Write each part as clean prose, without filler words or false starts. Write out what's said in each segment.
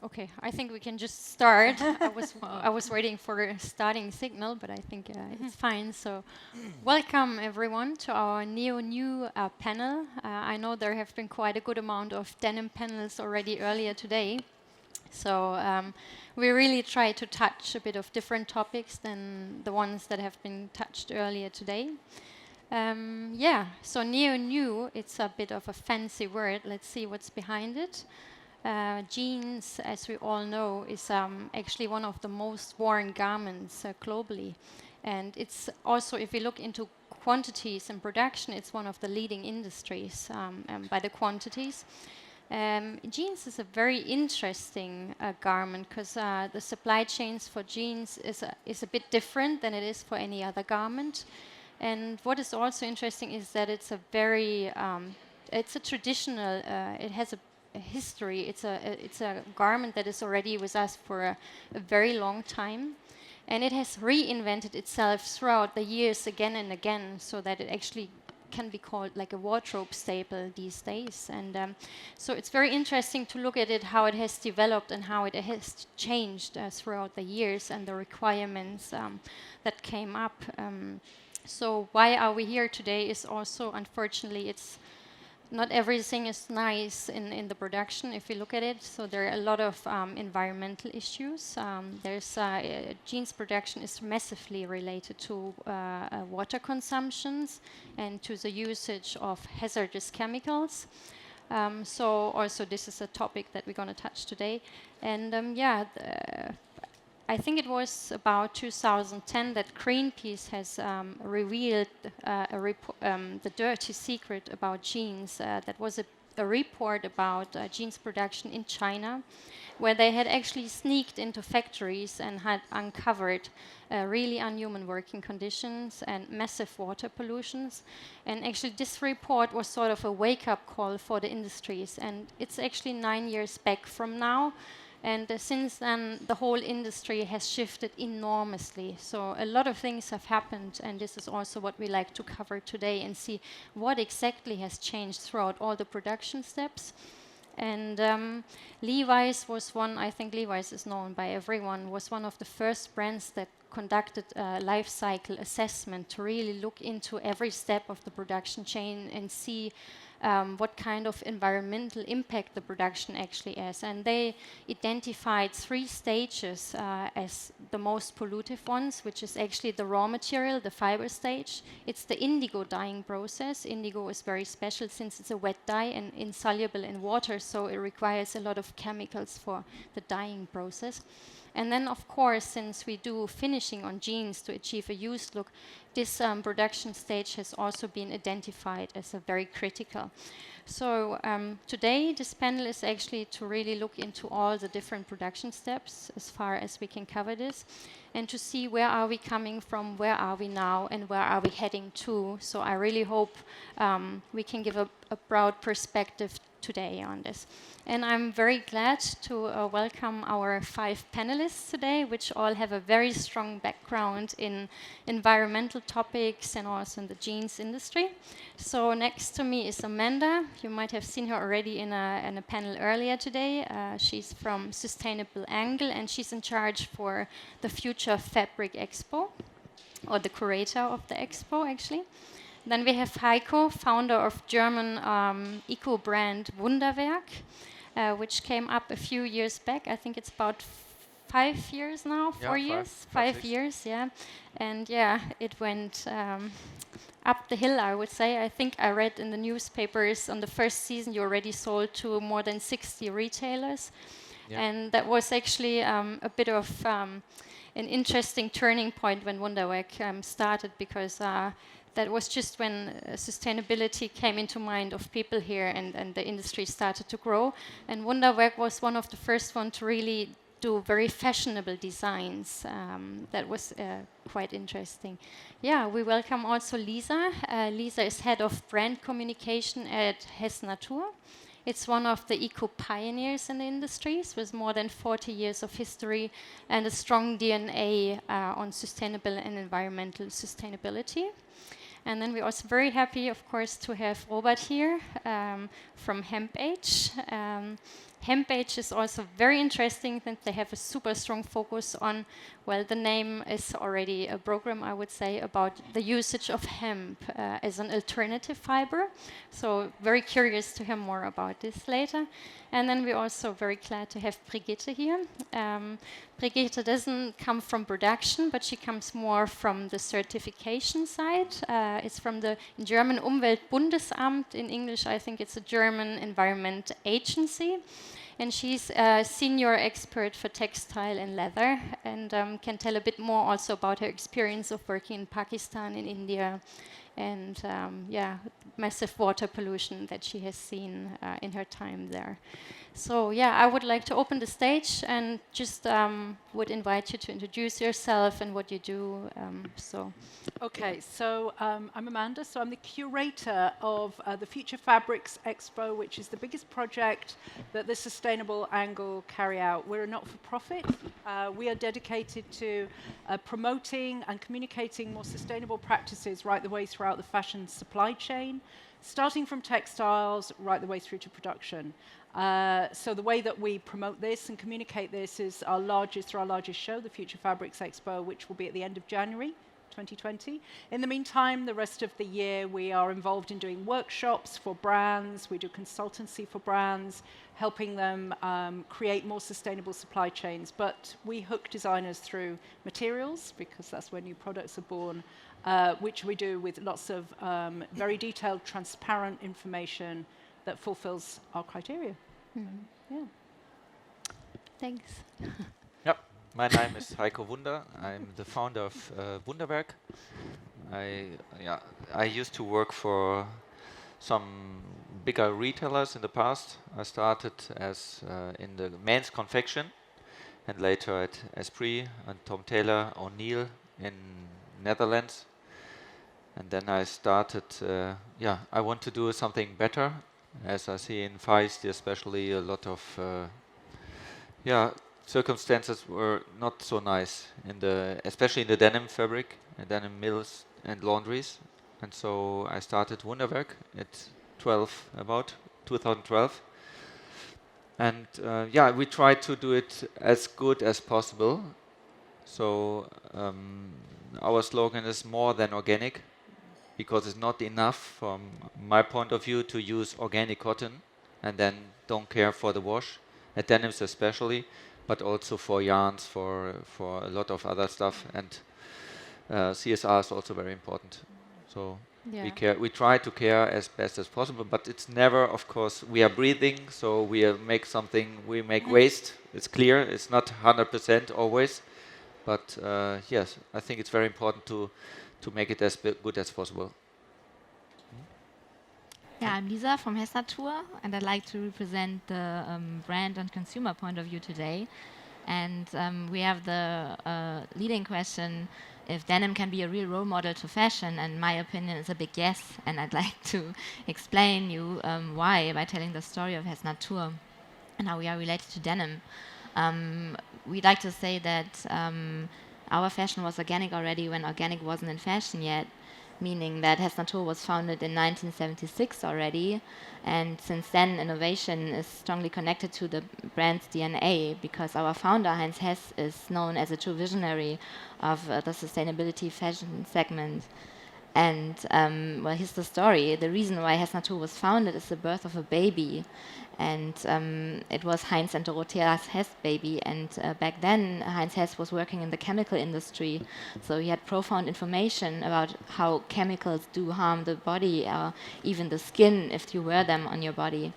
Okay, I think we can just start. I was waiting for a starting signal, but I think it's fine. So, welcome everyone to our Neonew panel. I know there have been quite a good amount of denim panels already earlier today. So we really try to touch a bit of different topics than the ones that have been touched earlier today. So Neonew, it's a bit of a fancy word. Let's see what's behind it. Jeans, as we all know, is actually one of the most worn garments globally. And it's also, if we look into quantities and production, it's one of the leading industries by the quantities. Jeans is a very interesting garment because the supply chains for jeans is a bit different than it is for any other garment. And what is also interesting is that it's a very, it's a traditional, it has a history. It's a garment that is already with us for a very long time, and it has reinvented itself throughout the years again and again, so that it actually can be called like a wardrobe staple these days. And so it's very interesting to look at it, how it has developed and how it has changed throughout the years and the requirements that came up. So why are we here today is also, unfortunately, it's not everything is nice in the production if you look at it. So there are a lot of environmental issues. Jeans production is massively related to water consumptions and to the usage of hazardous chemicals. So also this is a topic that we're going to touch today. And I think it was about 2010 that Greenpeace has revealed the dirty secret about jeans. That was a report about jeans production in China, where they had actually sneaked into factories and had uncovered really unhuman working conditions and massive water pollutions. And actually this report was sort of a wake-up call for the industries. And it's actually 9 years back from now. And since then, the whole industry has shifted enormously. So a lot of things have happened, and this is also what we like to cover today and see what exactly has changed throughout all the production steps. And Levi's was one, I think Levi's is known by everyone, was one of the first brands that conducted a life cycle assessment to really look into every step of the production chain and see what kind of environmental impact the production actually has. And they identified 3 stages as the most pollutive ones, which is actually the raw material, the fiber stage. It's the indigo dyeing process. Indigo is very special since it's a wet dye and insoluble in water, so it requires a lot of chemicals for the dyeing process. And then, of course, since we do finishing on jeans to achieve a used look, this production stage has also been identified as a very critical. So today, this panel is actually to really look into all the different production steps as far as we can cover this, and to see where are we coming from, where are we now, and where are we heading to. So I really hope we can give a broad perspective today on this. And I'm very glad to welcome our 5 panelists today, which all have a very strong background in environmental topics and also in the jeans industry. So next to me is Amanda. You might have seen her already in a panel earlier today. She's from Sustainable Angle, and she's in charge for the Future Fabric Expo, or the curator of the expo, actually. Then we have Heiko, founder of German eco brand Wunderwerk, which came up a few years back. I think it's about 5 years now, 4 years? 5 years, yeah. And yeah, it went up the hill, I would say. I think I read in the newspapers on the first season you already sold to more than 60 retailers. Yeah. And that was actually a bit of an interesting turning point when Wunderwerk started, because that was just when sustainability came into mind of people here, and the industry started to grow. And Wunderwerk was one of the first one to really do very fashionable designs. That was quite interesting. Yeah, we welcome also Lisa. Lisa is head of brand communication at Hess Natur. It's one of the eco-pioneers in the industries with more than 40 years of history and a strong DNA on sustainable and environmental sustainability. And then we're also very happy, of course, to have Robert here from HempAge. homepage is also very interesting, that they have a super strong focus on, well, the name is already a program, I would say, about the usage of hemp as an alternative fiber. So very curious to hear more about this later. And then we're also very glad to have Brigitte here. Brigitte doesn't come from production, but she comes more from the certification side. It's from the German Umweltbundesamt. In English, I think it's a German environment agency. And she's a senior expert for textile and leather, and can tell a bit more also about her experience of working in Pakistan, in India, and massive water pollution that she has seen in her time there. So I would like to open the stage and just would invite you to introduce yourself and what you do. Okay, so I'm Amanda, so I'm the curator of the Future Fabrics Expo, which is the biggest project that the Sustainable Angle carry out. We're a not-for-profit. We are dedicated to promoting and communicating more sustainable practices right the way throughout the fashion supply chain, starting from textiles right the way through to production. So the way that we promote this and communicate this is through our largest show, the Future Fabrics Expo, which will be at the end of January 2020. In the meantime, the rest of the year, we are involved in doing workshops for brands. We do consultancy for brands, helping them create more sustainable supply chains. But we hook designers through materials, because that's where new products are born, which we do with lots of very detailed, transparent information that fulfills our criteria. Mm-hmm. Thanks. Yep. My name is Heiko Wunder. I'm the founder of Wunderwerk. I used to work for some bigger retailers in the past. I started as in the men's confection, and later at Esprit and Tom Taylor, O'Neill in Netherlands. And then I started, I want to do something better, as I see in Far East especially a lot of circumstances were not so nice, especially in the denim fabric, and denim mills and laundries. And so I started Wunderwerk at about 2012. And we tried to do it as good as possible. So our slogan is more than organic, because it's not enough from my point of view to use organic cotton and then don't care for the wash, at denims especially, but also for yarns, for a lot of other stuff, and CSR is also very important. So we try to care as best as possible, but it's never, of course, we are breathing, so we make waste. It's clear, it's not 100% always, but yes, I think it's very important to make it as good as possible. Yeah, I'm Lisa from Hess Natur, and I'd like to represent the brand and consumer point of view today. And we have the leading question, if denim can be a real role model to fashion, and my opinion is a big yes, and I'd like to explain you why by telling the story of Hess Natur and how we are related to denim. We'd like to say that our fashion was organic already when organic wasn't in fashion yet, meaning that Hess Natur was founded in 1976 already, and since then innovation is strongly connected to the brand's DNA, because our founder Heinz Hess is known as a true visionary of the sustainability fashion segment. And here's the story. The reason why Hess Natur was founded is the birth of a baby, and it was Heinz and Dorothea Hess' baby. And back then, Heinz Hess was working in the chemical industry, so he had profound information about how chemicals do harm the body, even the skin, if you wear them on your body.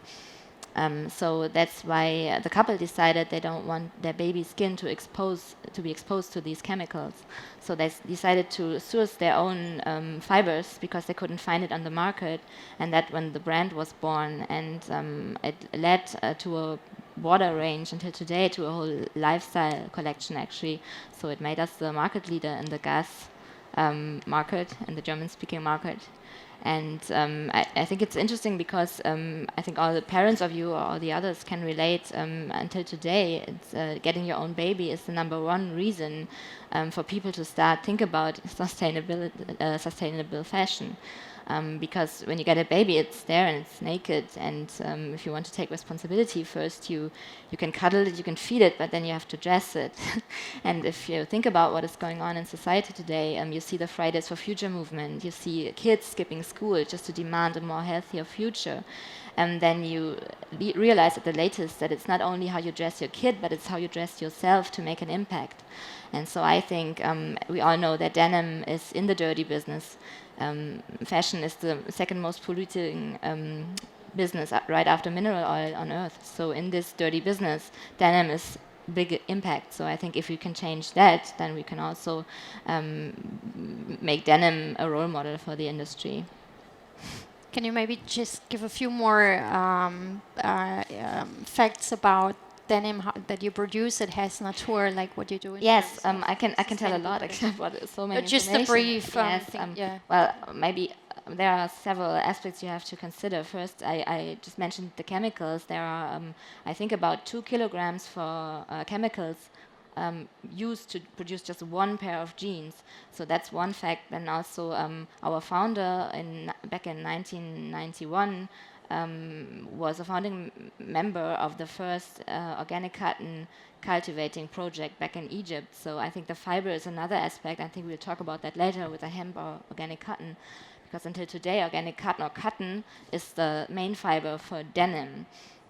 So that's why the couple decided they don't want their baby's skin to be exposed to these chemicals. So they decided to source their own fibers, because they couldn't find it on the market, and that when the brand was born, and it led to a broader range until today, to a whole lifestyle collection actually. So it made us the market leader in the gas market, in the German-speaking market. And I think it's interesting because I think all the parents of you or all the others can relate. Until today, it's, getting your own baby is the #1 reason for people to start think about sustainable fashion. Because when you get a baby, it's there and it's naked, and if you want to take responsibility first, you can cuddle it, you can feed it, but then you have to dress it. And if you think about what is going on in society today, you see the Fridays for Future movement, you see kids skipping school just to demand a more healthier future. And then you realize at the latest that it's not only how you dress your kid, but it's how you dress yourself to make an impact. And so I think we all know that denim is in the dirty business. Fashion is the second most polluting business right after mineral oil on earth. So in this dirty business, denim is big impact. So I think if we can change that, then we can also make denim a role model for the industry. Can you maybe just give a few more facts about denim that you produce at Hesse Natur, like what you do? Yes, I can tell a lot actually about so many. Just a brief. Yes, thing, yeah. Well, maybe there are several aspects you have to consider. First, I just mentioned the chemicals. There are, I think, about 2 kilograms for chemicals used to produce just one pair of jeans. So that's one fact. And also, our founder back in 1991 was a founding member of the first organic cotton cultivating project back in Egypt. So I think the fiber is another aspect. I think we'll talk about that later with the hemp or organic cotton, because until today, organic cotton or cotton is the main fiber for denim.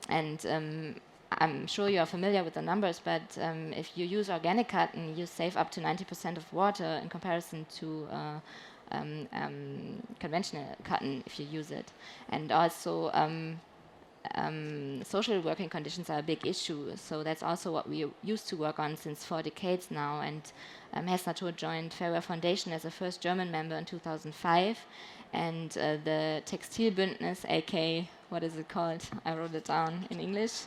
And I'm sure you are familiar with the numbers, but if you use organic cotton, you save up to 90% of water in comparison to conventional cotton if you use it. And also social working conditions are a big issue, so that's also what we used to work on since 4 decades now. And Hesse Natur joined Fairwear Foundation as a first German member in 2005, and the Textilbündnis, aka, what is it called? I wrote it down in English.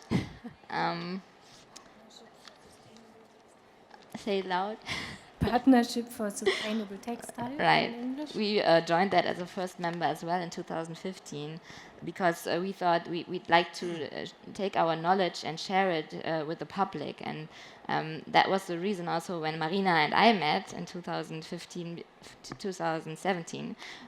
Say it loud. Partnership for Sustainable Textile. Right. In English. We joined that as a first member as well in 2015 because we thought we'd like to take our knowledge and share it with the public. And that was the reason also when Marina and I met in 2017,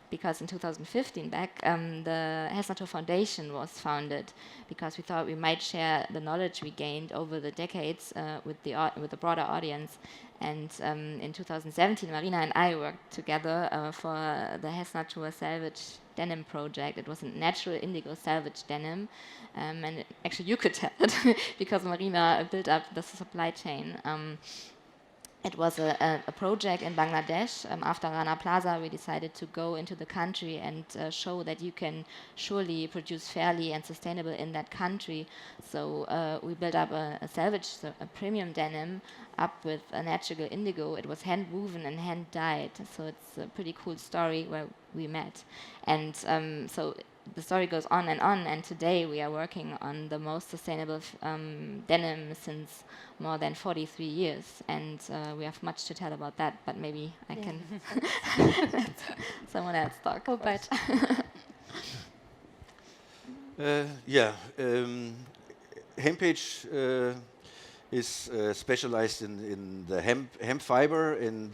because in 2015 back, the Hesse Natur Foundation was founded because we thought we might share the knowledge we gained over the decades with the broader audience. And in 2017, Marina and I worked together for the Hesse Natur Salvage Denim project. It was a natural indigo salvage denim. And actually you could tell it because Marina built up the supply chain. It was a project in Bangladesh. After Rana Plaza, we decided to go into the country and show that you can surely produce fairly and sustainable in that country. So we built up a salvage, a premium denim, up with a natural indigo. It was hand woven and hand dyed. So it's a pretty cool story where we met. And so the story goes on, and today we are working on the most sustainable denim since more than 43 years, and we have much to tell about that, but maybe I can let someone else talk. Oh, but Hempage is specialized in the hemp fiber and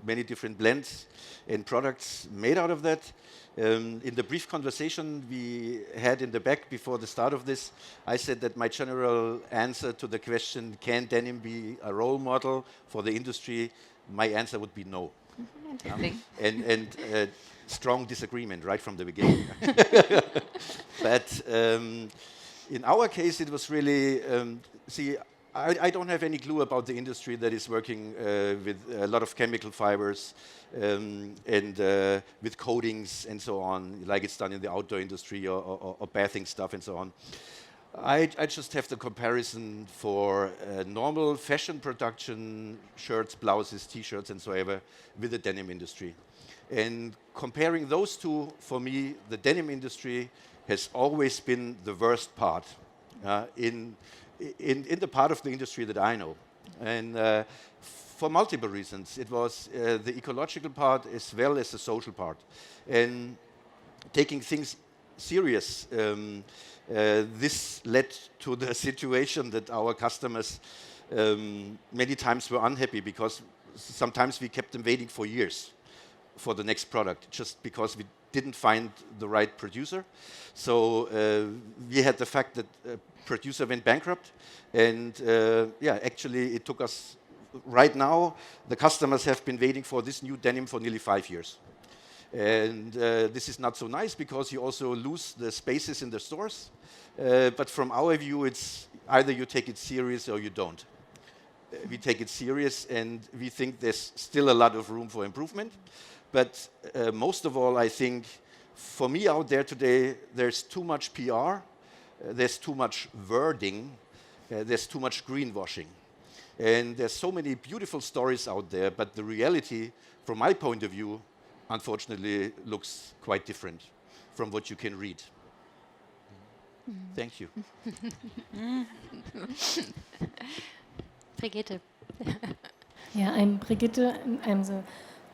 many different blends and products made out of that. In the brief conversation we had in the back before the start of this, I said that my general answer to the question, can denim be a role model for the industry? My answer would be no. And strong disagreement right from the beginning. But in our case, it was really, I don't have any clue about the industry that is working with a lot of chemical fibers and with coatings and so on, like it's done in the outdoor industry or bathing stuff and so on. I just have the comparison for normal fashion production, shirts, blouses, t-shirts and so ever, with the denim industry. And comparing those two, for me, the denim industry has always been the worst part in the part of the industry that I know. And for multiple reasons. It was the ecological part as well as the social part. And taking things serious. This led to the situation that our customers many times were unhappy because sometimes we kept them waiting for years for the next product just because we didn't find the right producer. So we had the fact that a producer went bankrupt, and actually it took us, right now the customers have been waiting for this new denim for nearly 5 years. And this is not so nice because you also lose the spaces in the stores. But from our view, it's either you take it serious or you don't. We take it serious, and we think there's still a lot of room for improvement. But most of all, I think, for me out there today, there's too much PR, there's too much wording, there's too much greenwashing. And there's so many beautiful stories out there, but the reality, from my point of view, unfortunately, looks quite different from what you can read. Thank you. Brigitte. Yeah, I'm Brigitte. I'm the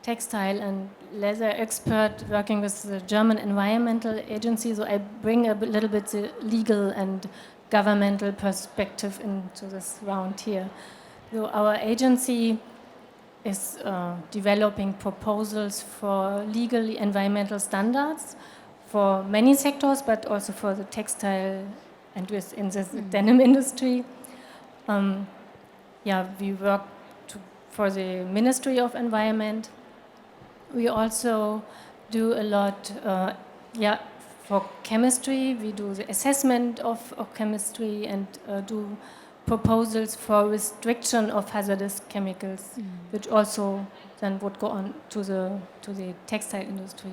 textile and leather expert working with the German Environmental Agency. So I bring a little bit the legal and governmental perspective into this round here. So our agency is developing proposals for legally environmental standards for many sectors, but also for the textile and within the denim industry. We work for the Ministry of Environment. We also do a lot for chemistry. We do the assessment of chemistry and do proposals for restriction of hazardous chemicals, which also then would go on to the textile industry.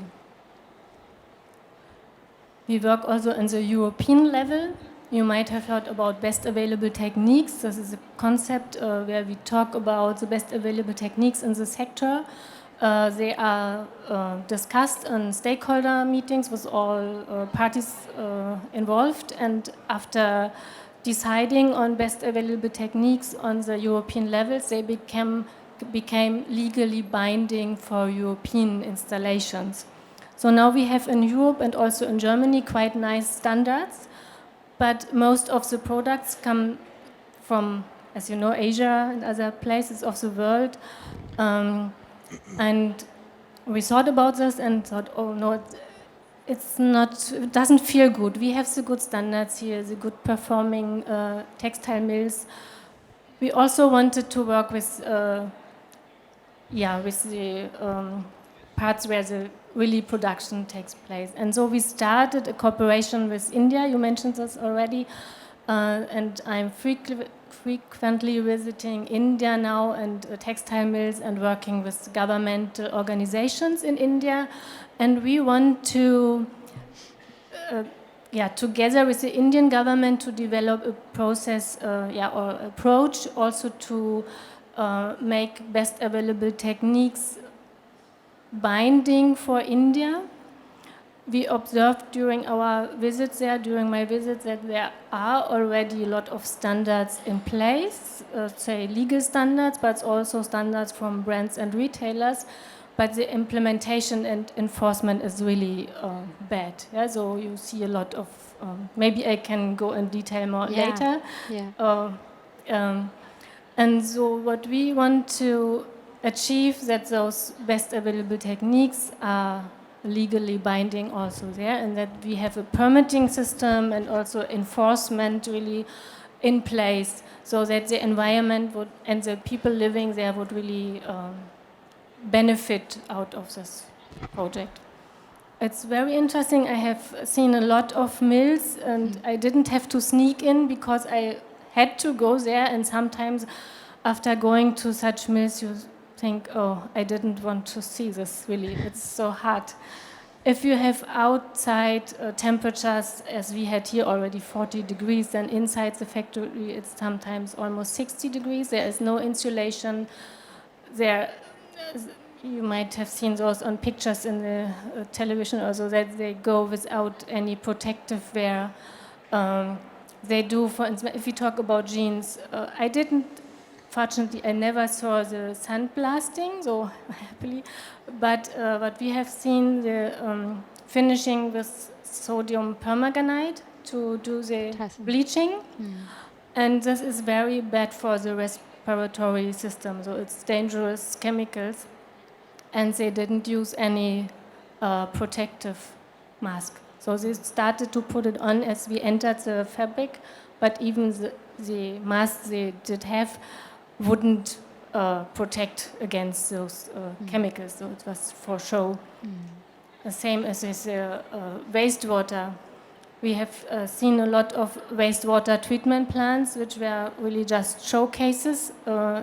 We work also on the European level. You might have heard about best available techniques. This is a concept where we talk about the best available techniques in the sector. They are discussed in stakeholder meetings with all parties involved, and after deciding on best available techniques on the European levels, they became legally binding for European installations. So now we have in Europe and also in Germany quite nice standards, but most of the products come from, as you know, Asia and other places of the world. And we thought about this and thought, oh no, it doesn't feel good. We have the good standards here, the good performing textile mills. We also wanted to work with the parts where the really production takes place. And so we started a cooperation with India. You mentioned this already. And I'm frequently visiting India now and textile mills and working with governmental organizations in India. And we want to, together with the Indian government, to develop a process or approach also to make best available techniques binding for India. We observed during our visits there, during my visits, that there are already a lot of standards in place, say legal standards, but also standards from brands and retailers. But the implementation and enforcement is really bad. Yeah? So you see a lot of, maybe I can go in detail more later. Yeah. And so what we want to achieve, that those best available techniques are legally binding also there, and that we have a permitting system and also enforcement really in place, so that the environment would, and the people living there would really benefit out of this project. It's very interesting. I have seen a lot of mills, and I didn't have to sneak in because I had to go there, and sometimes after going to such mills you think, oh, I didn't want to see this really. It's so hard. If you have outside temperatures, as we had here already 40 degrees, then inside the factory it's sometimes almost 60 degrees. There is no insulation. There, you might have seen those on pictures in the television also, that they go without any protective wear. They do, for instance, if we talk about jeans, fortunately, I never saw the sandblasting, so happily. But what we have seen, the finishing with sodium permanganate to do the bleaching. And this is very bad for the respiratory system, so it's dangerous chemicals. And they didn't use any protective mask. So they started to put it on as we entered the fabric, but even the mask they did have wouldn't protect against those chemicals, so it was for show. The same as with wastewater. We have seen a lot of wastewater treatment plants, which were really just showcases.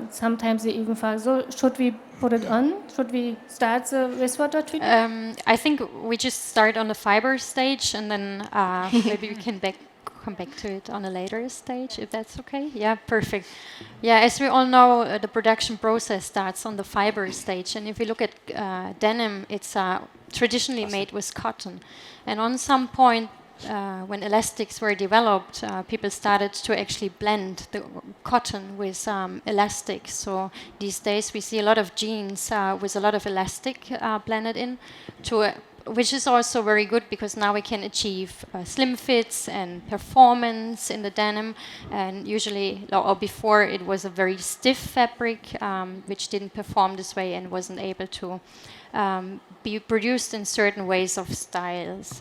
Sometimes they even thought, so should we put it on? Should we start the wastewater treatment? I think we just start on the fiber stage, and then maybe we can come back to it on a later stage, if that's okay. Yeah, perfect. Yeah, as we all know, the production process starts on the fiber stage, and if we look at denim, it's traditionally made with cotton, and on some point, when elastics were developed, people started to actually blend the cotton with elastics. So these days we see a lot of jeans with a lot of elastic blended in, which is also very good because now we can achieve slim fits and performance in the denim. And usually, or before, it was a very stiff fabric which didn't perform this way and wasn't able to be produced in certain ways of styles.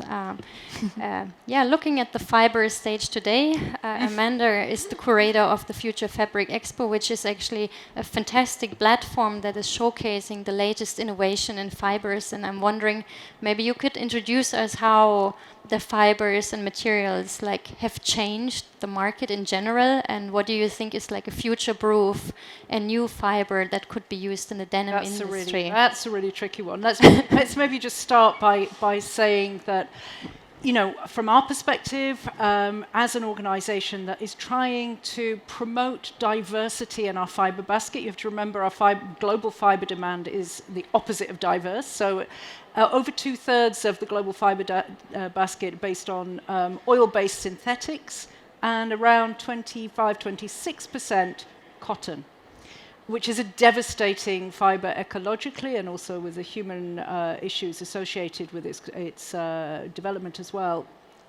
Looking at the fiber stage today, Amanda is the curator of the Future Fabric Expo, which is actually a fantastic platform that is showcasing the latest innovation in fibers. And I'm wondering, maybe you could introduce us how the fibers and materials have changed the market in general, and what do you think is a future-proof and new fiber that could be used in the denim industry? That's a really tricky one. Let's maybe just start by saying that, from our perspective, as an organization that is trying to promote diversity in our fiber basket, you have to remember our global fiber demand is the opposite of diverse. So over 2/3 of the global fiber basket based on oil-based synthetics, and around 25-26% cotton, which is a devastating fiber ecologically and also with the human issues associated with its development as well.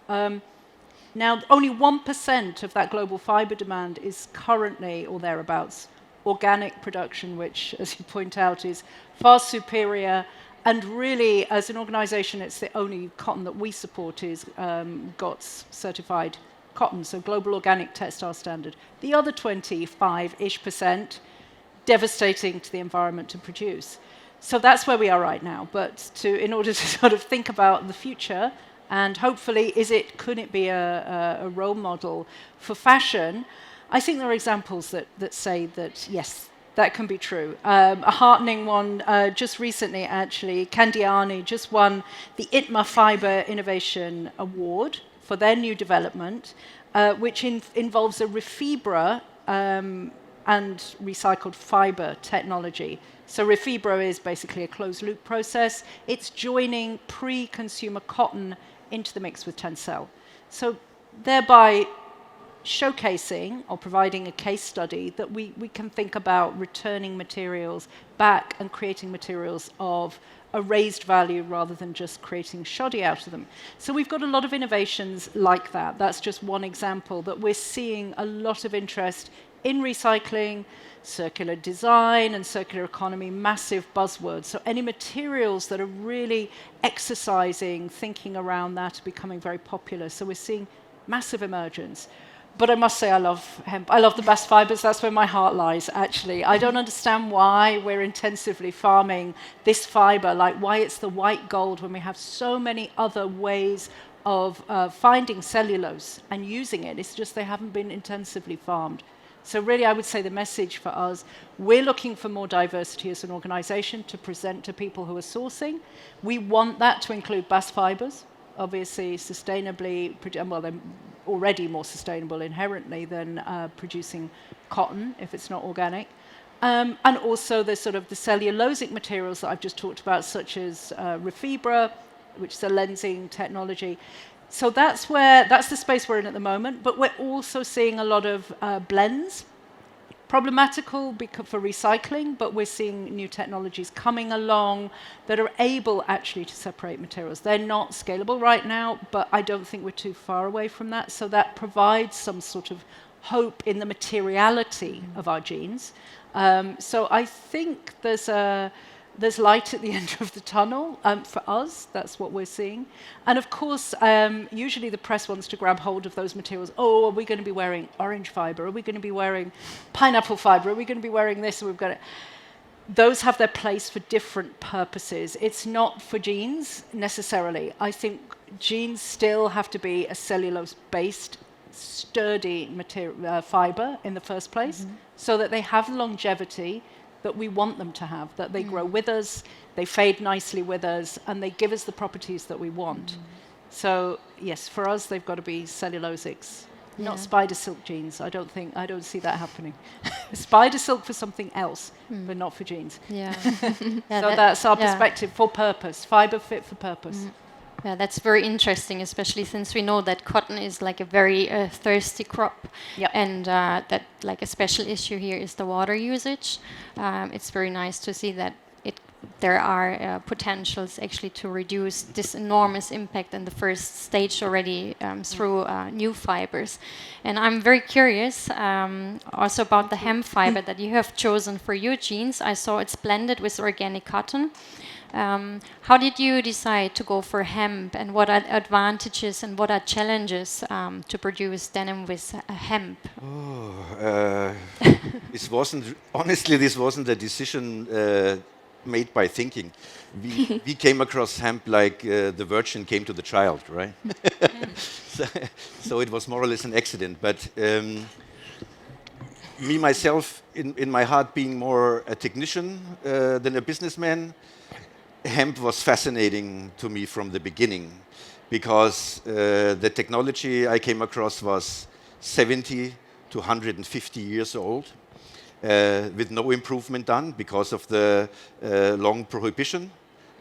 Now, only 1% of that global fiber demand is currently, or thereabouts, organic production, which, as you point out, is far superior. And really, as an organization, it's the only cotton that we support is GOTS certified cotton, so Global Organic Textile Standard. The other 25-ish%, devastating to the environment to produce. So that's where we are right now. But in order to sort of think about the future, and hopefully, could it be a role model for fashion? I think there are examples that say that, yes, that can be true. A heartening one, just recently actually, Candiani just won the ITMA Fiber Innovation Award for their new development, which involves a Refibra and recycled fiber technology. So Refibra is basically a closed-loop process. It's joining pre-consumer cotton into the mix with Tencel. So thereby showcasing or providing a case study that we can think about returning materials back and creating materials of a raised value rather than just creating shoddy out of them. So we've got a lot of innovations like that. That's just one example, but we're seeing a lot of interest in recycling, circular design and circular economy, massive buzzwords. So any materials that are really exercising, thinking around that are becoming very popular. So we're seeing massive emergence. But I must say I love hemp. I love the best fibers. That's where my heart lies, actually. I don't understand why we're intensively farming this fiber, why it's the white gold when we have so many other ways of finding cellulose and using it. It's just they haven't been intensively farmed. So really, I would say the message for us, we're looking for more diversity as an organization to present to people who are sourcing. We want that to include bast fibers, obviously sustainably, well, they're already more sustainable inherently than producing cotton if it's not organic. And also the sort of the cellulosic materials that I've just talked about, such as Refibra, which is a lensing technology. So that's the space we're in at the moment, but we're also seeing a lot of blends problematical for recycling, but we're seeing new technologies coming along that are able actually to separate materials. They're not scalable right now, but I don't think we're too far away from that. So that provides some sort of hope in the materiality of our jeans. So I think there's light at the end of the tunnel for us. That's what we're seeing. And of course, usually the press wants to grab hold of those materials. Oh, are we going to be wearing orange fiber? Are we going to be wearing pineapple fiber? Are we going to be wearing this? We've got it. Those have their place for different purposes. It's not for jeans necessarily. I think jeans still have to be a cellulose-based, sturdy fiber in the first place, so that they have longevity that we want them to have, that they grow with us, they fade nicely with us, and they give us the properties that we want. So yes, for us, they've got to be cellulosics, not spider silk jeans. I don't see that happening. Spider silk for something else, but not for jeans. Yeah. So that's our perspective for purpose, fiber fit for purpose. Yeah, that's very interesting, especially since we know that cotton is like a very thirsty crop, and that like a special issue here is the water usage. It's very nice to see that there are potentials actually to reduce this enormous impact in the first stage already through new fibers. And I'm very curious also about the hemp fiber that you have chosen for your jeans. I saw it's blended with organic cotton. How did you decide to go for hemp, and what are advantages and what are challenges to produce denim with hemp? This wasn't a decision made by thinking. We came across hemp like the virgin came to the child, right? So it was more or less an accident. But me, myself, in my heart being more a technician than a businessman, hemp was fascinating to me from the beginning, because the technology I came across was 70 to 150 years old, with no improvement done because of the long prohibition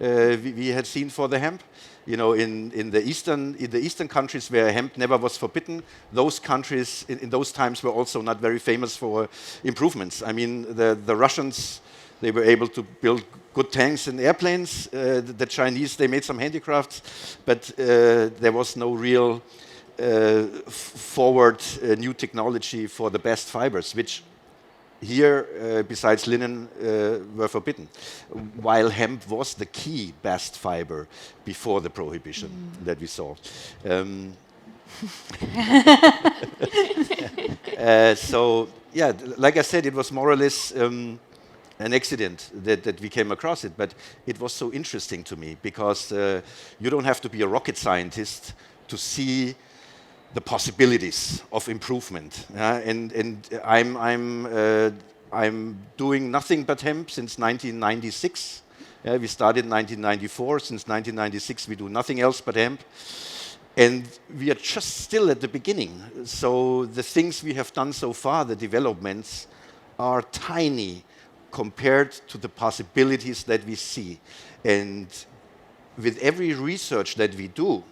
we had seen for the hemp. You know, in the eastern countries where hemp never was forbidden, those countries in those times were also not very famous for improvements. I mean, the Russians, they were able to build good tanks and airplanes. The Chinese, they made some handicrafts, but there was no real forward new technology for the best fibers, which here, besides linen, were forbidden, while hemp was the key best fiber before the prohibition that we saw. So, yeah, like I said, it was more or less an accident that we came across it, but it was so interesting to me, because you don't have to be a rocket scientist to see the possibilities of improvement. And I'm doing nothing but hemp since 1996. We started in 1994. Since 1996, we do nothing else but hemp. And we are just still at the beginning. So the things we have done so far, the developments, are tiny compared to the possibilities that we see. And with every research that we do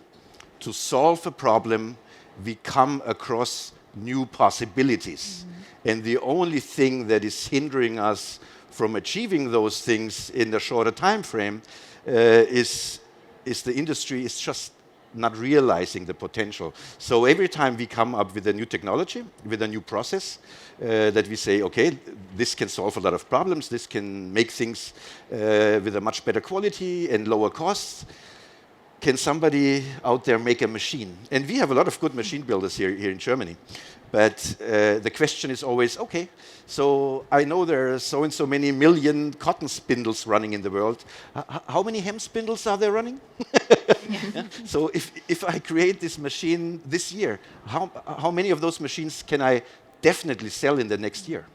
to solve a problem, we come across new possibilities. And the only thing that is hindering us from achieving those things in the shorter time frame is the industry is just not realizing the potential. So every time we come up with a new technology, with a new process, that we say, okay, this can solve a lot of problems, this can make things with a much better quality and lower costs, can somebody out there make a machine? And we have a lot of good machine builders here in Germany. But the question is always, okay, so I know there are so and so many million cotton spindles running in the world. How many hemp spindles are there running? So if I create this machine this year, how many of those machines can I definitely sell in the next year?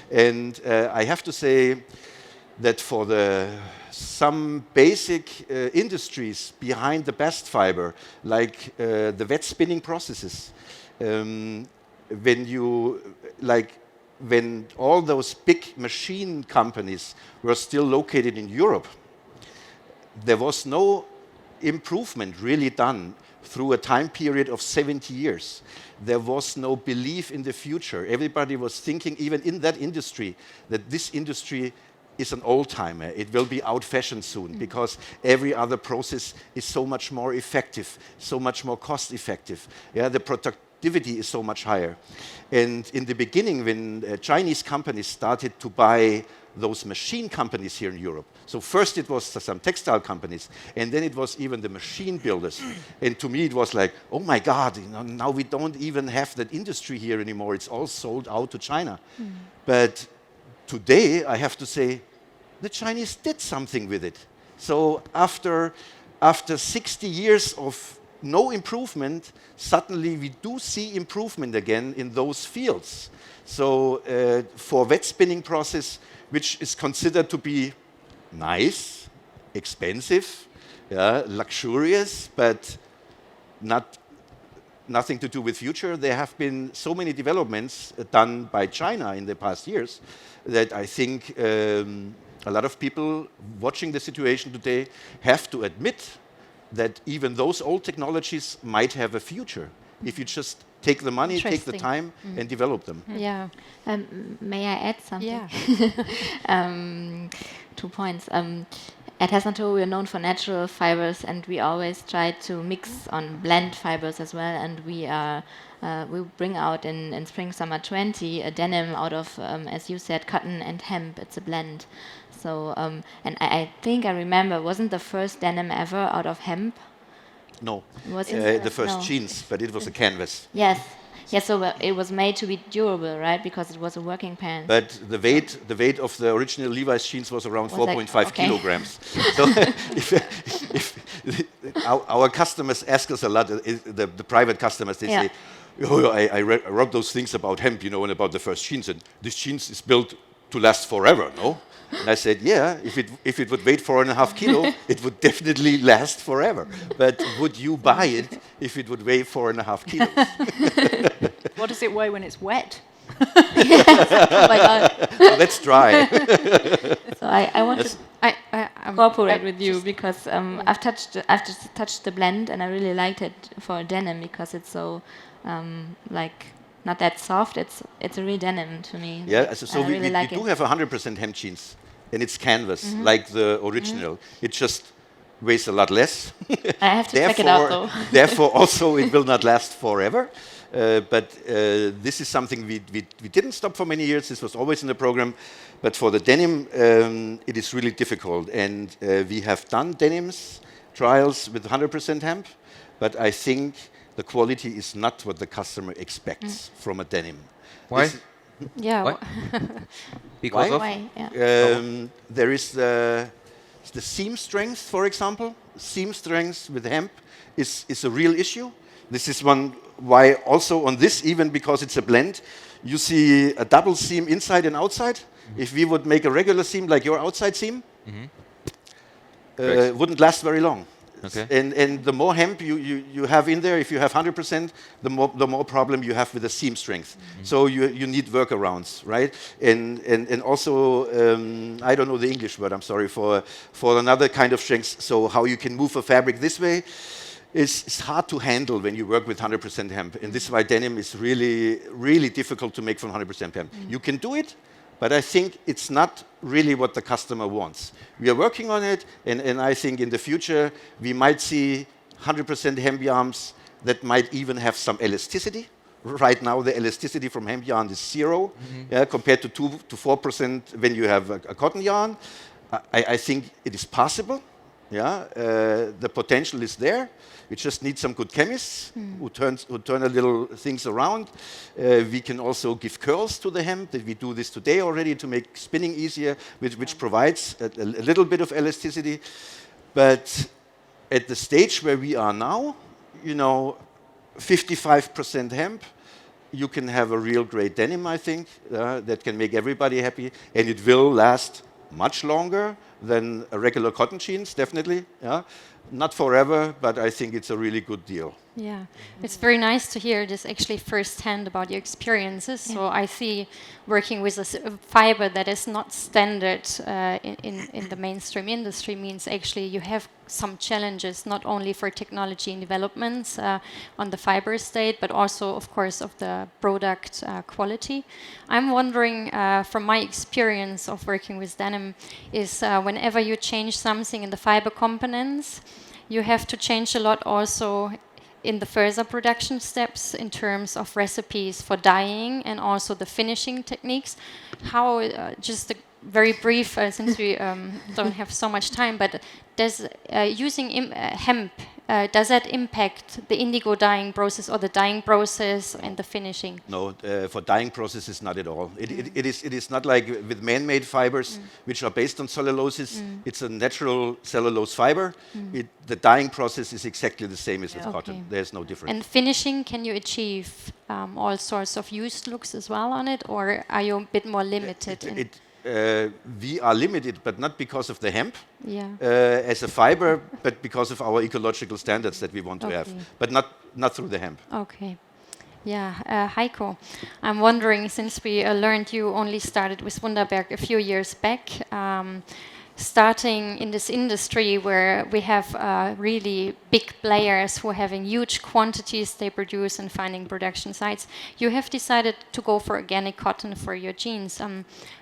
And I have to say that for some basic industries behind the best fiber, like the wet spinning processes, when all those big machine companies were still located in Europe, there was no improvement really done through a time period of 70 years. There was no belief in the future. Everybody was thinking, even in that industry, that this industry is an old-timer. It will be out-fashioned soon because every other process is so much more effective, so much more cost-effective. Yeah, the productivity is so much higher. And in the beginning, when Chinese companies started to buy those machine companies here in Europe, so first it was some textile companies, and then it was even the machine builders. And to me, it was like, oh my God, now we don't even have that industry here anymore. It's all sold out to China. But today, I have to say, the Chinese did something with it. So after 60 years of no improvement, suddenly we do see improvement again in those fields. So for wet spinning process, which is considered to be nice, expensive, luxurious, but nothing to do with future. There have been so many developments done by China in the past years that I think a lot of people watching the situation today have to admit that even those old technologies might have a future if you just take the money, take the time, and develop them. Yeah. May I add something? Yeah. 2 points. At Hesnatur, we are known for natural fibers, and we always try to mix on blend fibers as well. And we bring out in spring summer 20 a denim out of, as you said, cotton and hemp. It's a blend. So and I think I remember, wasn't the first denim ever out of hemp? No, Was it? the first No. jeans, but it was a canvas. Yes. Yes, so it was made to be durable, right? Because it was a working pant. But the weight of the original Levi's jeans was around Was like- 4.5 okay. kilograms. So if our customers ask us a lot, the private customers, they say, oh, I wrote those things about hemp, and about the first jeans, and this jeans is built to last forever, no? And I said, yeah, if it would weigh 4.5 kilo, it would definitely last forever. But would you buy it if it would weigh 4.5 kilos? What does it weigh when it's wet? Oh my God. Well, that's dry. So I want to I'm cooperate with you because I've just touched the blend and I really liked it for denim because it's so not that soft. It's a real denim to me. Yeah, so I we really like do it. have 100% hemp jeans, and it's canvas, like the original. It just weighs a lot less. I have to check it out though. Therefore, also it will not last forever. But this is something we didn't stop for many years. This was always in the program. But for the denim, it is really difficult. And we have done denims trials with 100% hemp, but I think the quality is not what the customer expects from a denim. Why? Yeah. Why? Because of? Why? Yeah. There is the seam strength, for example. Seam strength with hemp is a real issue. This is why also on this, even because it's a blend, you see a double seam inside and outside. If we would make a regular seam like your outside seam, wouldn't last very long. Okay. And the more hemp you have in there, if you have 100%, the more problem you have with the seam strength. So you need workarounds, right? And also, I don't know the English word, I'm sorry, for another kind of strength. So how you can move a fabric this way is hard to handle when you work with 100% hemp. And this is why denim is really, really difficult to make from 100% hemp. You can do it, but I think it's not really what the customer wants. We are working on it, and I think in the future we might see 100% hemp yarns that might even have some elasticity. Right now the elasticity from hemp yarn is 0, compared to 2 to 4% when you have a cotton yarn. I think it is possible. The potential is there. We just need some good chemists who turn a little things around. We can also give curls to the hemp. That we do this today already to make spinning easier, which provides a little bit of elasticity. But at the stage where we are now, 55% hemp, you can have a real great denim, I think, that can make everybody happy, and it will last much longer than a regular cotton jeans, definitely. Not forever, but I think it's a really good deal. Yeah, it's very nice to hear this actually firsthand about your experiences. So I see working with a fiber that is not standard in the mainstream industry means actually you have some challenges, not only for technology and developments on the fiber state, but also, of course, of the product quality. I'm wondering, from my experience of working with denim, is whenever you change something in the fiber components, you have to change a lot also in the further production steps in terms of recipes for dyeing and also the finishing techniques. How, just a very brief, since we don't have so much time, but does using hemp, does that impact the indigo dyeing process or the dyeing process and the finishing? No, for dyeing processes, not at all. It is not like with man-made fibers, which are based on celluloses. It's a natural cellulose fiber. The dyeing process is exactly the same as with cotton. There's no difference. And finishing, can you achieve all sorts of used looks as well on it, or are you a bit more limited? We are limited, but not because of the hemp as a fiber, but because of our ecological standards that we want to have, but not through the hemp. Okay. Yeah, Heiko, I'm wondering, since we learned you only started with Wunderberg a few years back, starting in this industry where we have really big players who are having huge quantities they produce and finding production sites, you have decided to go for organic cotton for your jeans.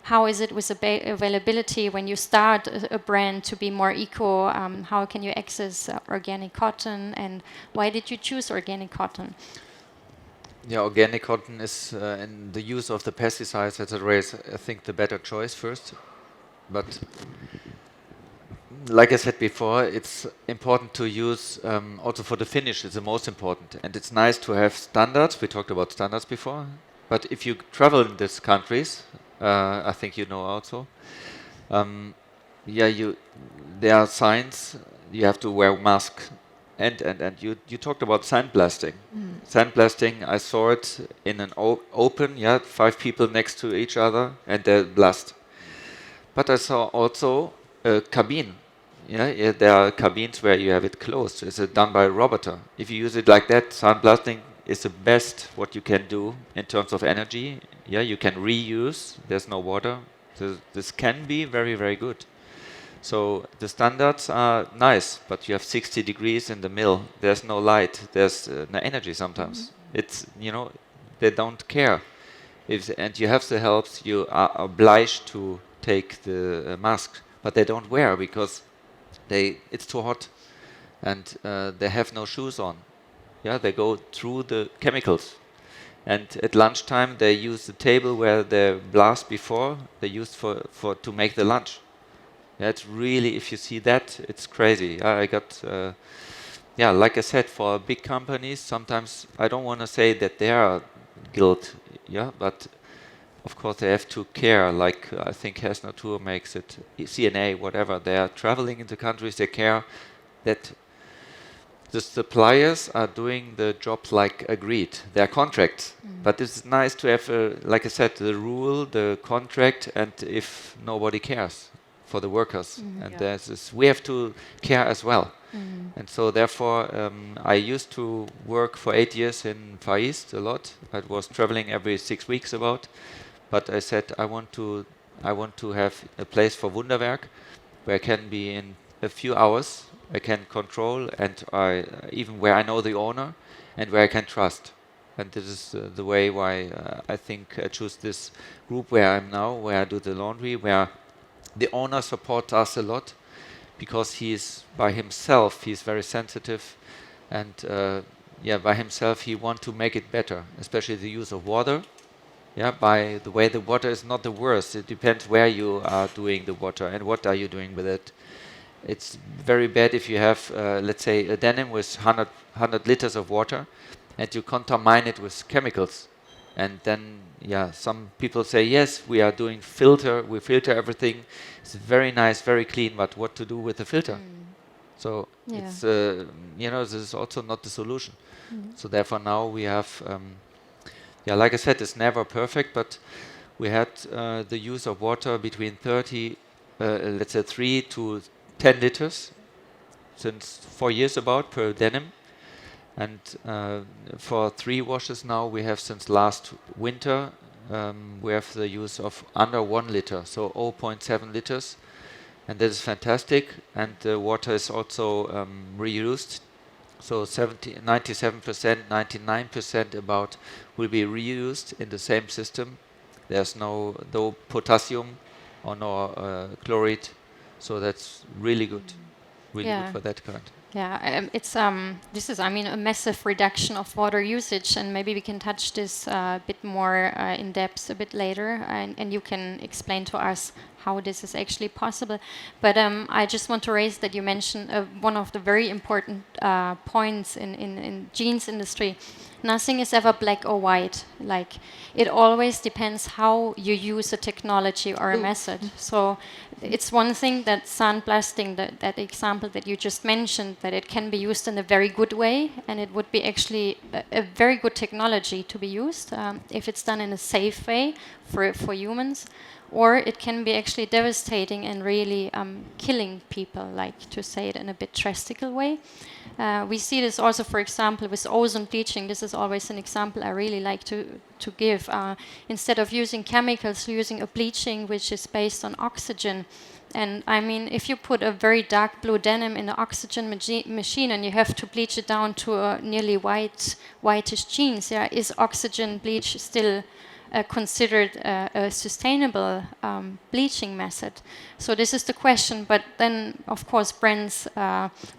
How is it with availability when you start a brand to be more eco? How can you access organic cotton, and why did you choose organic cotton? Yeah, organic cotton is, and the use of the pesticides, etc., I think the better choice first. But like I said before, it's important to use also for the finish. It's the most important, and it's nice to have standards. We talked about standards before, but if you travel in these countries, I think you know also. There are signs. You have to wear mask, and you talked about sandblasting. Sandblasting, I saw it in an open. 5 people next to each other, and they blast. But I saw also a cabin. There are cabins where you have it closed. It's done by a robot. If you use it like that, sandblasting is the best what you can do in terms of energy. You can reuse. There's no water. This can be very, very good. So the standards are nice, but you have 60 degrees in the mill. There's no light. There's no energy sometimes. It's, they don't care. And you have the helps, you are obliged to take the mask, but they don't wear because it's too hot, and they have no shoes on. They go through the chemicals, and at lunchtime they use the table where they blast before they used to make the lunch. It's really, if you see that, it's crazy. I got like I said, for big companies, sometimes I don't want to say that they are guilt, but of course they have to care, like I think Hess Natur makes it, CNA, whatever. They are traveling into countries, they care that the suppliers are doing the jobs like agreed, their contracts. But it's nice to have, like I said, the rule, the contract, and if nobody cares for the workers. And we have to care as well. And so therefore, I used to work for 8 years in Far East a lot. I was traveling every 6 weeks about. But I said I want to have a place for Wunderwerk where I can be in a few hours. I can control, and even where I know the owner and where I can trust. And this is the way why I think I choose this group where I'm now, where I do the laundry, where the owner supports us a lot, because he is by himself. He's very sensitive, and by himself he wants to make it better, especially the use of water. By the way, the water is not the worst. It depends where you are doing the water and what are you doing with it. It's very bad if you have, let's say, a denim with 100 liters of water, and you contamine it with chemicals. And then, some people say, yes, we are doing we filter everything. It's very nice, very clean, but what to do with the filter? So it's, this is also not the solution. So therefore now we have, like I said, it's never perfect, but we had the use of water between 3 to 10 liters since 4 years about per denim. And for 3 washes now, we have since last winter, we have the use of under 1 liter, so 0.7 liters. And that is fantastic. And the water is also reused. So 97%, 99% about will be reused in the same system. There's no potassium or no chloride. So that's really good. Really good for that kind. Yeah, it's this is, I mean, a massive reduction of water usage, and maybe we can touch this a bit more in depth a bit later, and you can explain to us how this is actually possible. But I just want to raise that you mentioned one of the very important points in jeans industry. Nothing is ever black or white. Like, it always depends how you use a technology or a method. So it's one thing that sandblasting, that example that you just mentioned, that it can be used in a very good way, and it would be actually a very good technology to be used if it's done in a safe way for humans. Or it can be actually devastating and really killing people, like, to say it in a bit drastical way. We see this also, for example, with ozone bleaching. This is always an example I really like to give. Instead of using chemicals, using a bleaching which is based on oxygen. And I mean, if you put a very dark blue denim in an oxygen machine and you have to bleach it down to a nearly whitish jeans, is oxygen bleach still considered a sustainable bleaching method? So this is the question. But then, of course, brands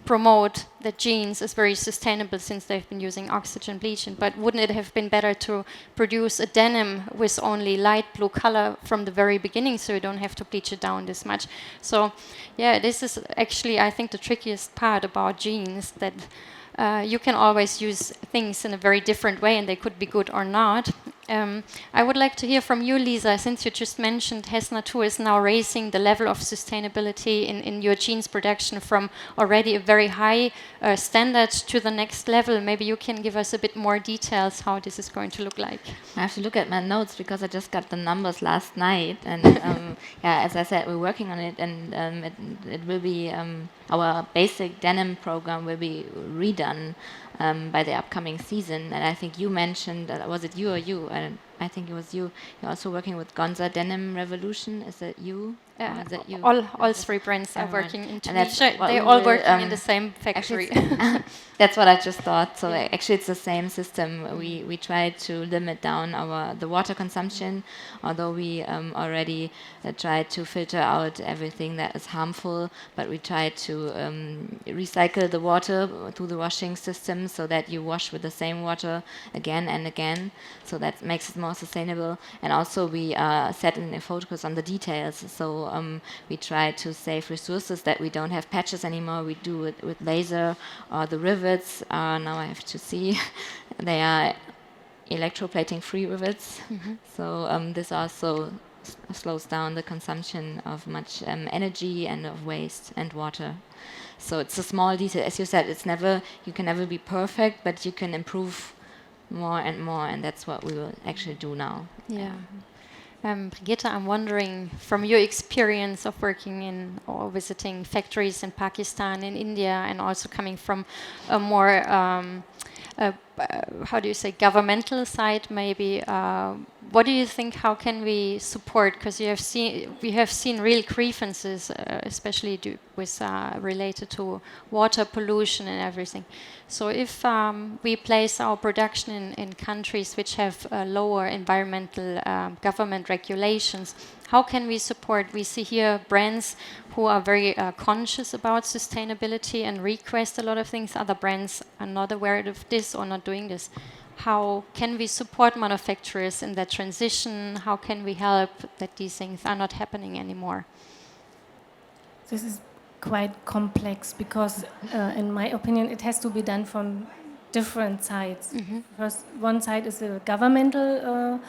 promote that jeans is very sustainable since they've been using oxygen bleaching. But wouldn't it have been better to produce a denim with only light blue color from the very beginning, so you don't have to bleach it down this much? So yeah, this is actually, I think, the trickiest part about jeans, that you can always use things in a very different way, and they could be good or not. I would like to hear from you, Lisa, since you just mentioned Hess Natur is now raising the level of sustainability in your jeans production from already a very high standard to the next level. Maybe you can give us a bit more details how this is going to look like. I have to look at my notes because I just got the numbers last night, and yeah, as I said, we're working on it, and it will be our basic denim program will be redone by the upcoming season. And I think you mentioned, was it you or you? I think it was you. You're also working with Gonza Denim Revolution. Is that you? Is that you? All 3 brands are working in Tunisia. They're all working in the same factory. That's what I just thought. So actually, it's the same system. We try to limit down the water consumption, although we already try to filter out everything that is harmful. But we try to recycle the water through the washing system, so that you wash with the same water again and again. So that makes it more sustainable. And also, we set in a focus on the details. So we try to save resources, that we don't have patches anymore. We do it with laser, or the rivets. Now I have to see. They are electroplating free rivets. So this also slows down the consumption of much energy and of waste and water. So it's a small detail. As you said, you can never be perfect, but you can improve more and more, and that's what we will actually do now. Yeah. Brigitte, I'm wondering, from your experience of working in or visiting factories in Pakistan, in India, and also coming from a more, how do you say, governmental side, maybe, what do you think, how can we support? Because we have seen real grievances, especially with related to water pollution and everything. So if we place our production in countries which have lower environmental government regulations, how can we support? We see here brands who are very conscious about sustainability and request a lot of things. Other brands are not aware of this or not doing this. How can we support manufacturers in that transition? How can we help that these things are not happening anymore? This is quite complex because, in my opinion, it has to be done from different sides. First, one side is a governmental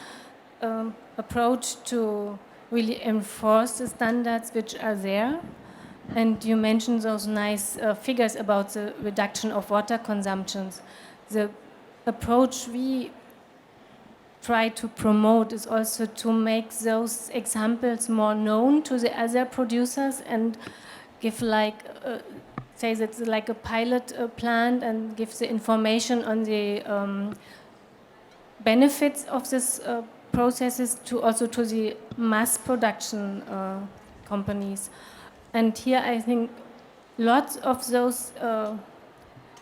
approach to really enforce the standards which are there. And you mentioned those nice figures about the reduction of water consumptions. The approach we try to promote is also to make those examples more known to the other producers and give like says it's like a pilot plant and gives the information on the benefits of this processes to also to the mass production companies. And here I think lots of those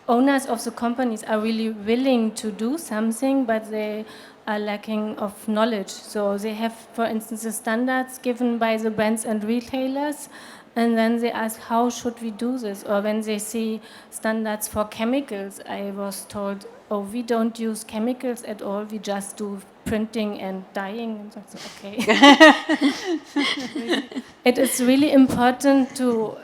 owners of the companies are really willing to do something, but they are lacking of knowledge. So they have, for instance, the standards given by the brands and retailers, and then they ask, how should we do this? Or when they see standards for chemicals, I was told, oh, we don't use chemicals at all, we just do printing and dyeing. And that's okay. It is really important to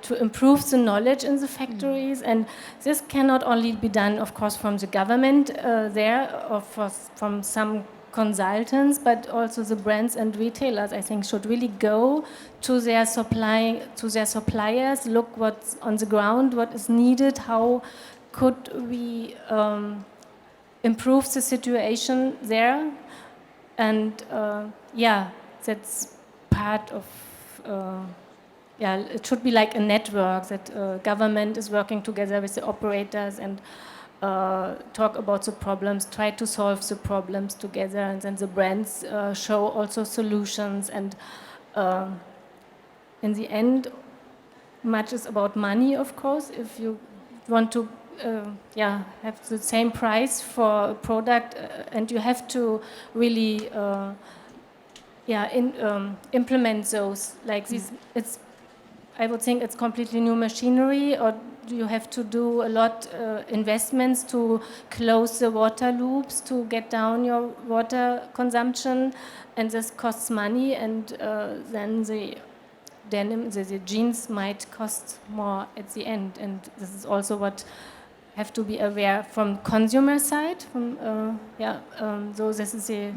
to improve the knowledge in the factories, and this cannot only be done, of course, from the government there or from some consultants, but also the brands and retailers, I think, should really go to their suppliers, look what's on the ground, what is needed, how could we improve the situation there, and that's part of. It should be like a network that government is working together with the operators and talk about the problems, try to solve the problems together, and then the brands show also solutions. And in the end, much is about money, of course. If you want to have the same price for a product, and you have to really implement those like these. I would think it's completely new machinery, or you have to do a lot investments to close the water loops to get down your water consumption, and this costs money, and then the denim, the jeans might cost more at the end, and this is also what have to be aware from consumer side. So this is a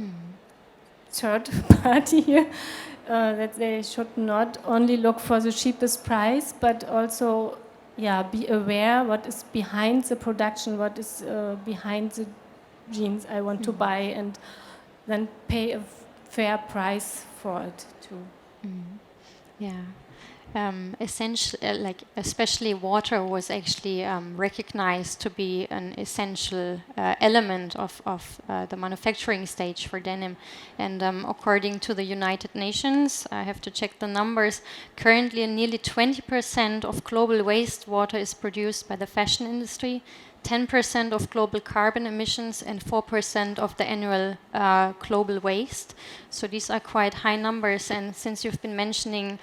third party here. That they should not only look for the cheapest price, but also, be aware what is behind the production, what is behind the jeans I want to buy, and then pay a fair price for it too. Especially water was actually recognized to be an essential element of the manufacturing stage for denim. And according to the United Nations, I have to check the numbers, currently nearly 20% of global wastewater is produced by the fashion industry, 10% of global carbon emissions, and 4% of the annual global waste. So these are quite high numbers. And since you've been mentioning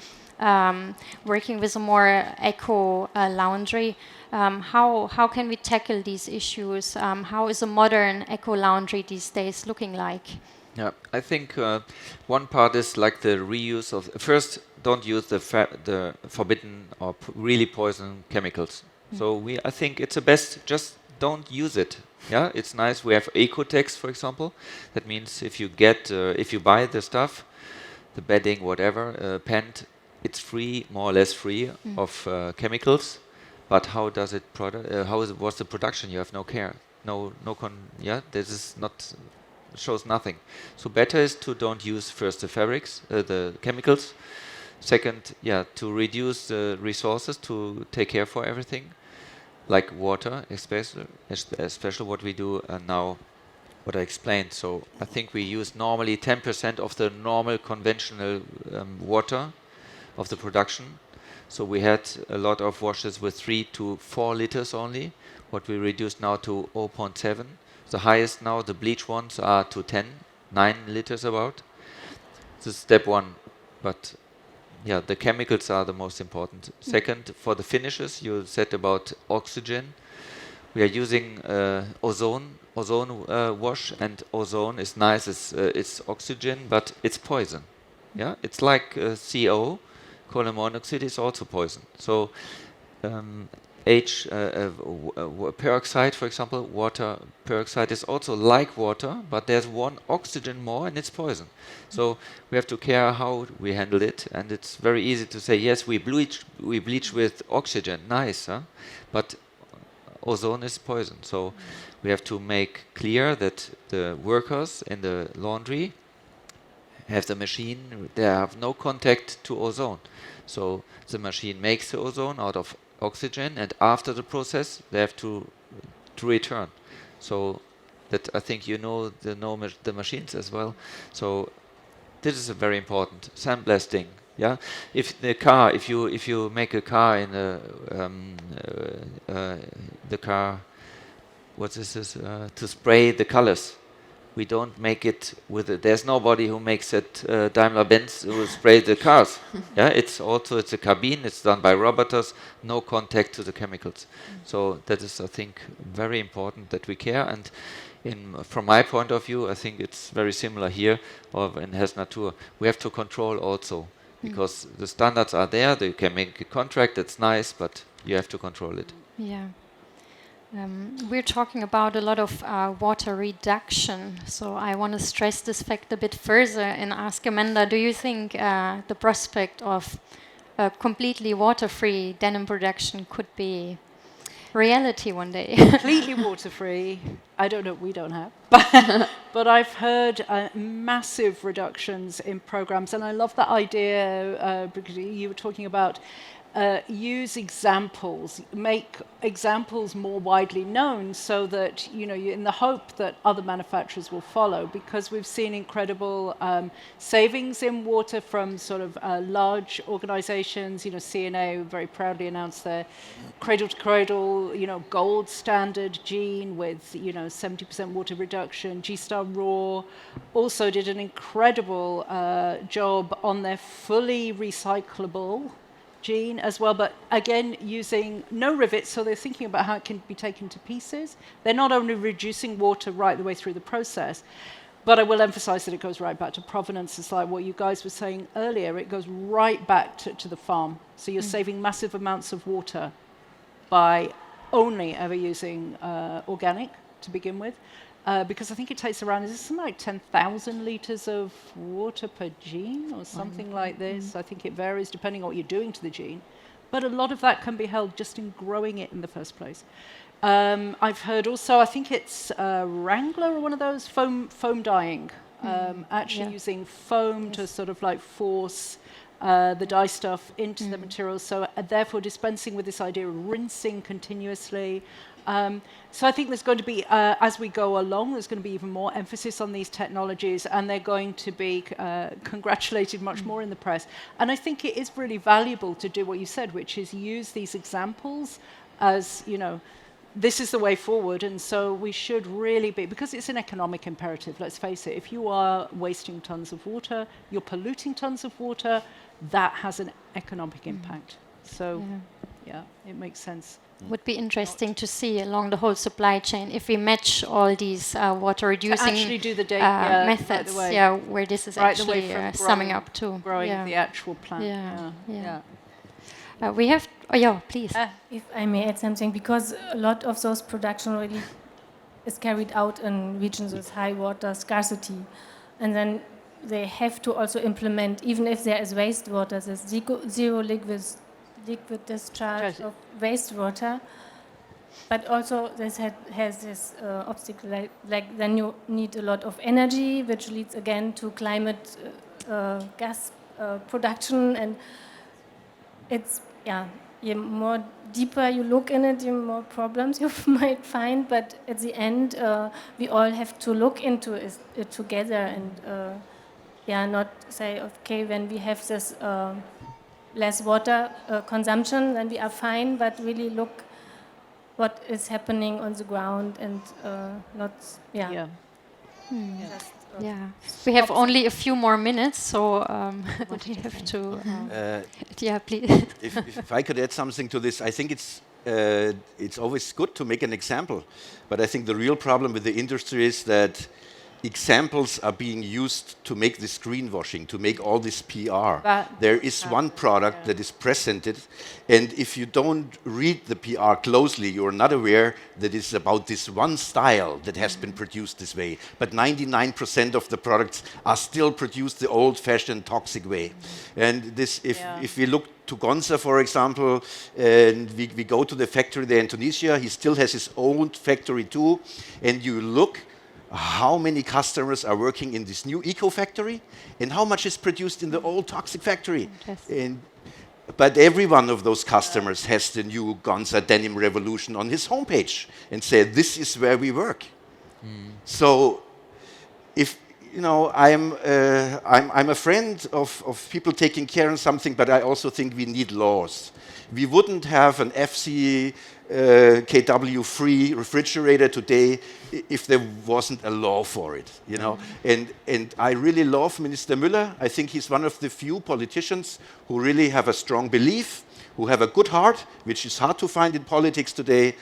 working with a more eco laundry, how can we tackle these issues? How is a modern eco laundry these days looking like? Yeah, I think one part is like the reuse of. First, don't use the forbidden or really poison chemicals. So I think it's the best. Just don't use it. Yeah, it's nice. We have Ecotex, for example. That means if you buy the stuff, the bedding, whatever, pant, it's free, more or less free of chemicals. But how does it what's the production? You have no care. This is not. Shows nothing. So better is to don't use first the fabrics, the chemicals. Second, to reduce the resources to take care for everything, like water, especially what we do now, what I explained. So I think we use normally 10% of the normal conventional water of the production. So we had a lot of washes with 3 to 4 liters only, what we reduced now to 0.7. The highest now, the bleach ones are to 9 liters about. This is step one. But the chemicals are the most important. Second, for the finishes, you said about oxygen. We are using ozone wash, and ozone is nice. It's oxygen, but it's poison. Yeah, it's like CO, carbon monoxide is also poison. So peroxide, for example, water peroxide is also like water, but there's one oxygen more and it's poison. So we have to care how we handle it, and it's very easy to say, yes, we bleach with oxygen, nice, huh? But ozone is poison. So we have to make clear that the workers in the laundry have the machine, they have no contact to ozone. So the machine makes the ozone out of oxygen, and after the process, they have to return. So that I think you know the machines as well. So this is a very important sandblasting. Yeah, if you make a car in the car, what is this to spray the colors? We don't make it with it. There's nobody who makes it Daimler-Benz who will spray the cars. Yeah, it's a cabine. It's done by robots. No contact to the chemicals. So that is, I think, very important that we care. And from my point of view, I think it's very similar here or in Hess Natur. We have to control also because the standards are there. They can make a contract. That's nice, but you have to control it. Yeah. We're talking about a lot of water reduction, so I want to stress this fact a bit further and ask Amanda, do you think the prospect of completely water-free denim production could be reality one day? Completely water-free, I don't know, we don't have. But I've heard massive reductions in programs, and I love that idea, because you were talking about use examples, make examples more widely known so that, you're in the hope that other manufacturers will follow, because we've seen incredible savings in water from sort of large organizations. CNA very proudly announced their cradle-to-cradle, gold standard jean with, 70% water reduction. G-Star Raw also did an incredible job on their fully recyclable jean as well, but again using no rivets, so they're thinking about how it can be taken to pieces. They're not only reducing water right the way through the process, but I will emphasize that it goes right back to provenance. It's like what you guys were saying earlier, it goes right back to the farm. So you're saving massive amounts of water by only ever using organic to begin with. Because I think it takes around, is it something like 10,000 litres of water per jean or something like this? I think it varies depending on what you're doing to the jean. But a lot of that can be held just in growing it in the first place. I've heard also, I think it's Wrangler or one of those, foam dyeing. Actually using foam to sort of like force the dye stuff into the material. So therefore dispensing with this idea of rinsing continuously. So I think there's going to be, as we go along, there's going to be even more emphasis on these technologies, and they're going to be congratulated much more in the press. And I think it is really valuable to do what you said, which is use these examples as, this is the way forward. And so we should really be, because it's an economic imperative, let's face it, if you are wasting tons of water, you're polluting tons of water, that has an economic impact. So, yeah, it makes sense. Would be interesting to see along the whole supply chain if we match all these water reducing actually do the methods, where this is actually summing up to growing the actual plant. We have. Please. If I may add something, because a lot of those production really is carried out in regions with high water scarcity, and then they have to also implement, even if there is wastewater, this zero liquid discharge of wastewater, but also this has this obstacle, like then you need a lot of energy, which leads again to climate gas production, and it's, the more deeper you look in it, the more problems you might find, but at the end, we all have to look into it together and not say, okay, when we have this less water consumption, then we are fine, but really look what is happening on the ground and not, We have only a few more minutes, so we have to. Please. if I could add something to this, I think it's always good to make an example, but I think the real problem with the industry is that examples are being used to make this greenwashing, to make all this PR. There is one product that is presented, and if you don't read the PR closely, you're not aware that it's about this one style that has been produced this way. But 99% of the products are still produced the old-fashioned toxic way. And this, if we look to Gonza, for example, and we go to the factory there in Tunisia, he still has his own factory too, and you look how many customers are working in this new eco-factory and how much is produced in the old toxic factory. But every one of those customers has the new Gonza Denim Revolution on his homepage and said, this is where we work. So if, you know, I'm a friend of people taking care of something, but I also think we need laws. We wouldn't have an FC KW-free refrigerator today if there wasn't a law for it, you know. And I really love Minister Müller. I think he's one of the few politicians who really have a strong belief, who have a good heart, which is hard to find in politics today,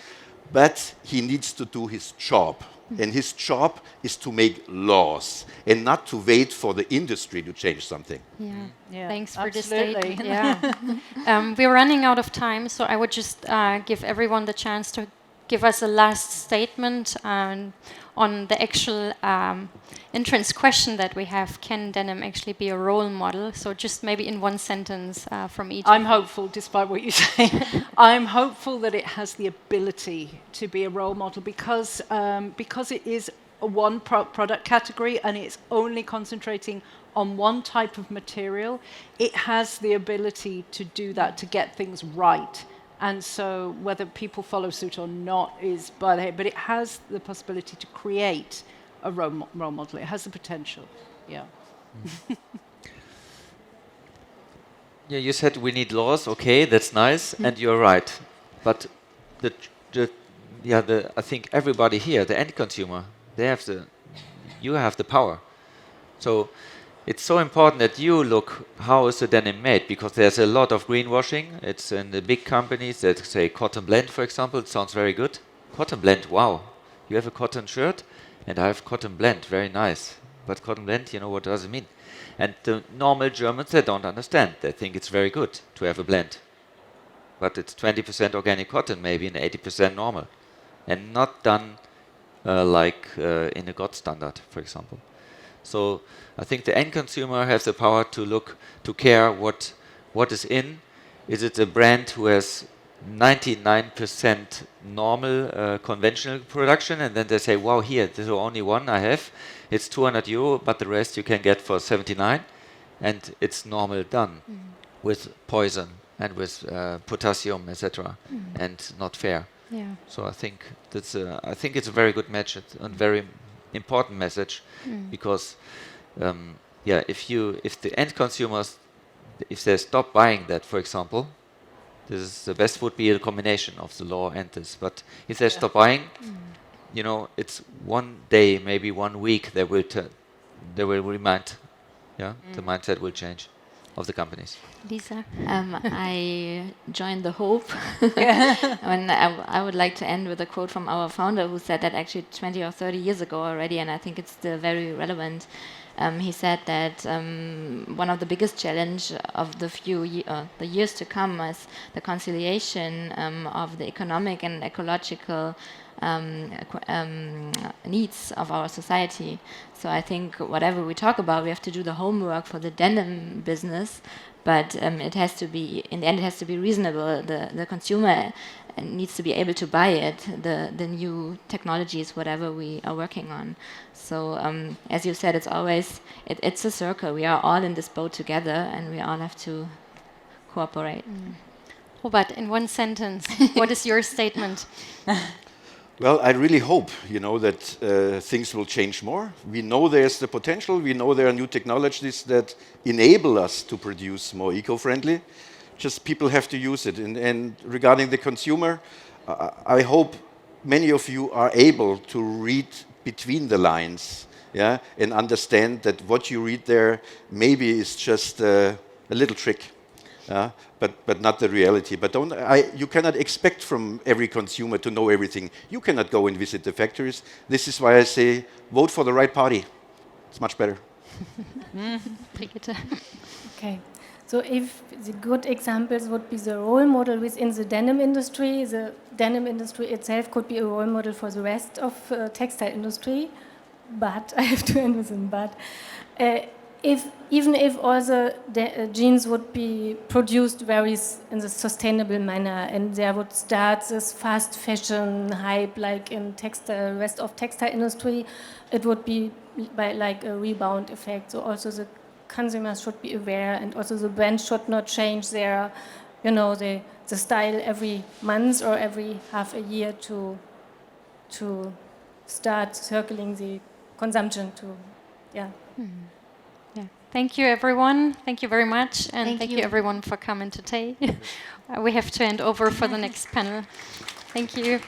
but he needs to do his job. And his job is to make laws and not to wait for the industry to change something. Yeah. Thanks for this absolutely. statement. Yeah. We're running out of time, so I would just give everyone the chance to give us a last statement on the actual entrance question that we have. Can denim actually be a role model? So just maybe in one sentence from each. I'm hopeful, despite what you say. I'm hopeful that it has the ability to be a role model because it is a one product category and it's only concentrating on one type of material. It has the ability to do that, to get things right. And so whether people follow suit or not is by the head, but it has the possibility to create a role model. It has the potential, yeah. Yeah, you said we need laws. Okay, that's nice, and you're right. But I think everybody here, the end consumer, you have the power. So it's so important that you look how is the denim made, because there's a lot of greenwashing. It's in the big companies that say cotton blend, for example. It sounds very good. Cotton blend, wow. You have a cotton shirt and I have cotton blend, very nice. But cotton blend, you know, what does it mean? And the normal Germans, they don't understand. They think it's very good to have a blend. But it's 20% organic cotton maybe and 80% normal. And not done like in a God standard, for example. So I think the end consumer has the power to look, to care what is in. Is it a brand who has 99% normal conventional production, and then they say, wow, here, this is the only one I have. It's 200 euro, but the rest you can get for 79, and it's normal done with poison and with potassium, etc., and not fair. Yeah. So I think that's it's a very good message and very important message, because if the end consumers, if they stop buying that, for example, the best would be a combination of the law and this. But if they stop buying, you know, it's one day, maybe 1 week, they will remind, the mindset will change of the companies. Lisa? I joined the hope. And I would like to end with a quote from our founder who said that actually 20 or 30 years ago already, and I think it's still very relevant. He said that one of the biggest challenge of the years to come is the conciliation of the economic and ecological needs of our society. So I think whatever we talk about, we have to do the homework for the denim business, but it has to be, in the end, it has to be reasonable. The consumer needs to be able to buy it, the new technologies, whatever we are working on. So as you said, it's a circle. We are all in this boat together, and we all have to cooperate. Robert, in one sentence, what is your statement? Well, I really hope, you know, that things will change more. We know there's the potential. We know there are new technologies that enable us to produce more eco-friendly. Just people have to use it. And regarding the consumer, I hope many of you are able to read between the lines, and understand that what you read there maybe is just a little trick. But not the reality. But you cannot expect from every consumer to know everything. You cannot go and visit the factories. This is why I say, vote for the right party. It's much better. Brigitte. Okay. So if the good examples would be the role model within the denim industry itself could be a role model for the rest of textile industry. But I have to end with a but. even if all the jeans would be produced in the sustainable manner, and there would start this fast fashion hype like in rest of textile industry, it would be by like a rebound effect. So also the consumers should be aware, and also the brands should not change their, the style every month or every half a year to start circling the consumption to, yeah. Yeah. Thank you, everyone. Thank you very much. And thank you, you. everyone, for coming today. We have to hand over for the next panel. Thank you.